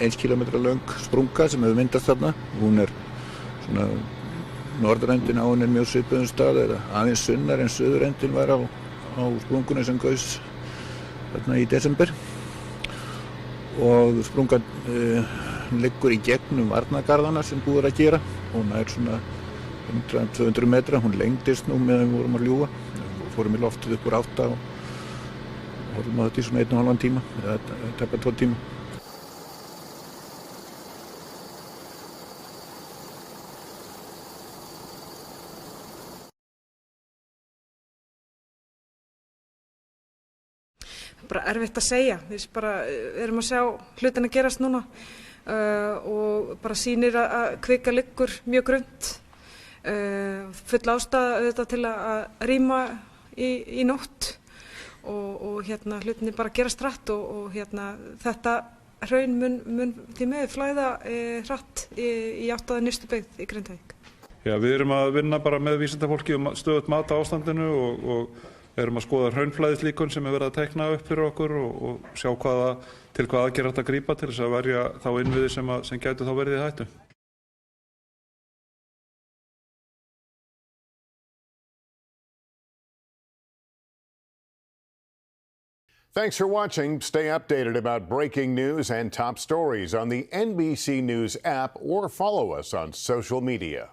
1 kilometra löng sprunga sem hefur myndast þarna. Hún svona norðurendin á henni mjög svipuðum stað eða aðeins sunnar en suðurendin var á sprungunni sem gaus þarna í desember. Og sprungan liggur í gegnum varnargarðana sem búið að gera. Hún svona 100-200 metra, hún lengdist nú meðan við vorum að ljúga. Við fórum í loftið upp úr 8 og horfum á þetta í svona 1,5 tíma, eða tæpa 2 tíma. Bara erfitt að segja, við bara erum að sjá hlutina gerast núna og bara sýnir að kvika liggur mjög grunnt. Full ástæða auðvitað til að rýma í nótt og hlutinni bara gerast hratt og þetta hraun mun því miður flæða hratt í átt að nyrstu byggð í Grindavik. Já, við erum að vinna bara með vísindafólki stöðugt mat á ástandinu og erum að skoða hraunflæðislíkön sem verið að teikna upp fyrir okkur og sjá til hvað aðgerð hægt að grípa til þess að verja þá innviði sem gætu þá verið í hættu. Thanks for watching. Stay updated about breaking news and top stories on the NBC News app or follow us on social media.